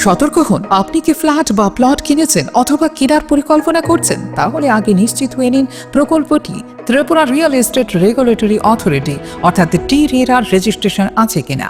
সতর্ক হন, আপনি কি ফ্ল্যাট বা প্লট কিনেছেন অথবা কেনার পরিকল্পনা করছেন, তাহলে আগে নিশ্চিত হয়ে নিন প্রকল্পটি Tripura real estate regulatory authority অর্থাৎ টি-রেরার রেজিস্ট্রেশন আছে কিনা।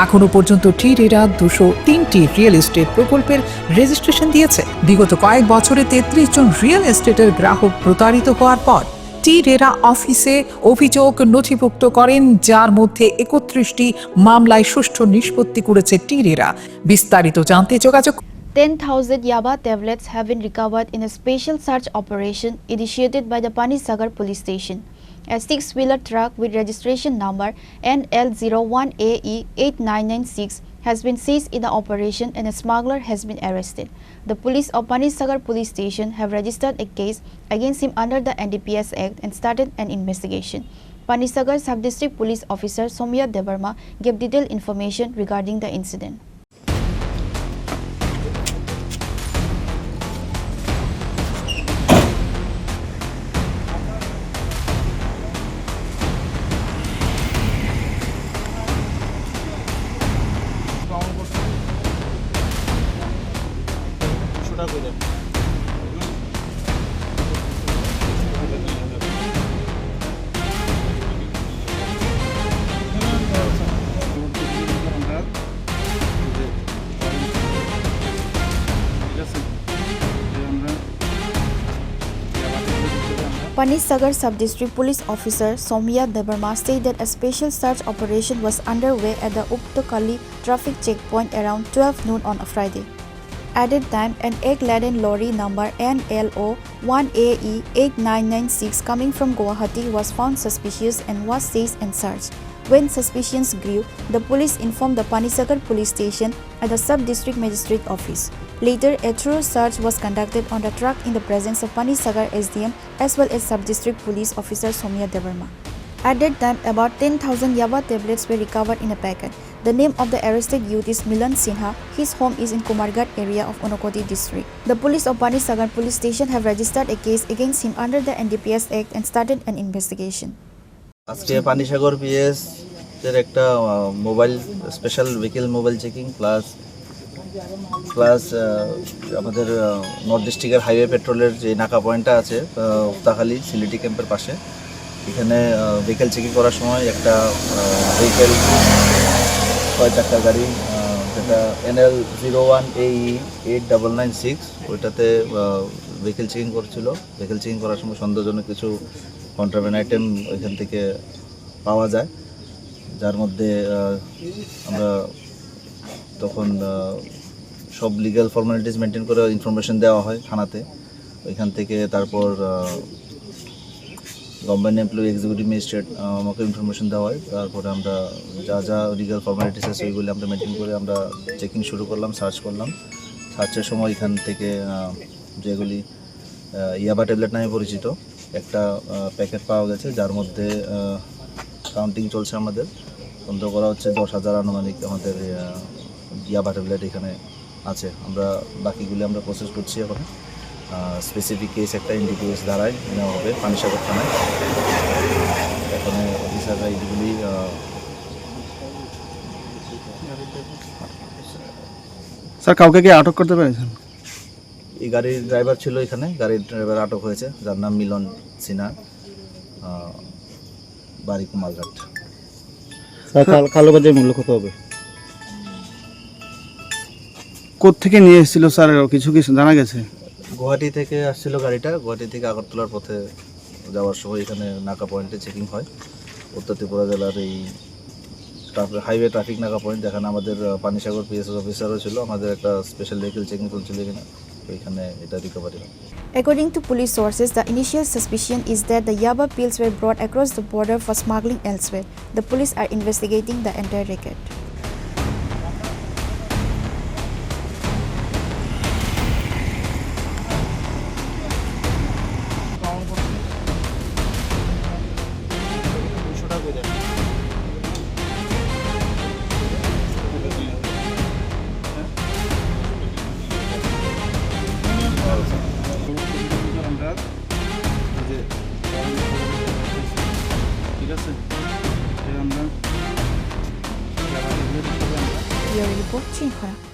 এখনো পর্যন্ত টি-রেরা 203টি রিয়েল এস্টেট প্রকল্পের রেজিস্ট্রেশন দিয়েছে। বিগত কয়েক বছরে 33 জন রিয়েল এস্টেটের গ্রাহক প্রতারিত হওয়ার পর টি-রেরা অফিসে অভিযোগ নথিভুক্ত করেন, যার মধ্যে 31টি মামলায় সুষ্ঠু নিষ্পত্তি করেছে টি-রেরা। বিস্তারিত জানতে যোগাযোগ 10,000 Yaba tablets have been recovered in a special search operation initiated by the Panisagar police station. A six-wheeler truck with registration number NL01AE8996 has been seized in the operation and a smuggler has been arrested. The police of Panisagar police station have registered a case against him under the NDPS Act and started an investigation. Panisagar Sub-District Police Officer Somya Devarma gave detailed information regarding the incident. Panisagar Sub-District Police Officer Somya Devarma said that a special search operation was underway at the Uptokali traffic checkpoint around 12 noon on a Friday. At that time, an egg-laden lorry number NLO1AE8996 coming from Guwahati was found suspicious and was seized and searched. When suspicions grew, the police informed the Panisagar police station at the Sub-District Magistrate Office. Later, a thorough search was conducted on the truck in the presence of Panisagar SDM as well as Sub-District Police Officer Somya Devarma. At that time, about 10,000 Yaba tablets were recovered in a packet. The name of the arrested youth is Milan Sinha. His home is in Kumargat area of Unakoti district. The police of Panisagar police station have registered a case against him under the NDPS Act and started an investigation. আজকে Panisagar PS এর একটা mobile special vehicle mobile checking plus আমাদের north ডিস্ট্রিক্টের highway পেট্রোলের যে নাকা পয়েন্টটা আছে উত্তাখালী সিলিটি ক্যাম্পের পাশে, এখানে ভেহিকেল চেকিং করার সময় একটা ভেহিকেল 6 চাকার গাড়ি যেটা NL01AE8996 ওইটাতে ভেহিকেল চেকিং করছিল। ভেহিকেল চেকিং করার সময় সন্দেহজনক কিছু কন্ট্রাব্যান্ড আইটেম ওইখান থেকে পাওয়া যায়, যার মধ্যে আমরা তখন সব লিগ্যাল ফর্মালিটিস মেনটেন করে ইনফরমেশন দেওয়া হয় থানাতে। ওইখান থেকে তারপর গভর্নমেন্ট এমপ্লয়ি এক্সিকিউটিভ ম্যাজিস্ট্রেট আমাকে ইনফরমেশন দেওয়া হয়। তারপরে আমরা যা যা লিগ্যাল ফর্মালিটিস আছে ওইগুলি আমরা মেনটেন করে আমরা চেকিং শুরু করলাম, সার্চ করলাম। সার্চের সময় এখান থেকে যেগুলি ইয়াবা ট্যাবলেট নামে পরিচিত একটা প্যাকেট পাওয়া গেছে, যার মধ্যে কাউন্টিং চলছে। আমাদের সন্দেহ করা হচ্ছে 10,000 আনুমানিক আমাদের ইয়াবা ট্যাবলেট এখানে আছে। আমরা বাকিগুলি আমরা প্রসেস করছি। এখন স্পেসিফিক কেস একটা NDPS ধারায় নেওয়া হবে পানিসাগর থানায়। এখানে অফিসাররা এইগুলি স্যার কাউকে কি আটক করতে পেরেছেন? এই গাড়ির ড্রাইভার ছিল, এখানে গাড়ির ড্রাইভার আটক হয়েছে, যার নাম মিলন সিনহা, বাড়ি কুমারঘাট। কালোবাজার মূল্য কত হবে? কোত্থেকে নিয়ে এসেছিল স্যার, কিছু জানা গেছে? গুয়াহাটি থেকে আসছিল গাড়িটা। গুয়াহাটি থেকে আগরতলার পথে যাওয়ার সময় এখানে নাকা পয়েন্টে চেকিং হয়। উত্তর ত্রিপুরা জেলার এই হাইওয়ে ট্রাফিক নাকা পয়েন্ট, যেখানে আমাদের পানিসাগর পিএসএস অফিসারও ছিল। আমাদের একটা স্পেশাল ভেহিকেল চেকিং চলছিল এখানে, ওইখানে এটা রিকভারি হয়। According to police sources, the initial suspicion is that the Yaba pills were brought across the border for smuggling elsewhere. The police are investigating the entire racket. Your report, Chini.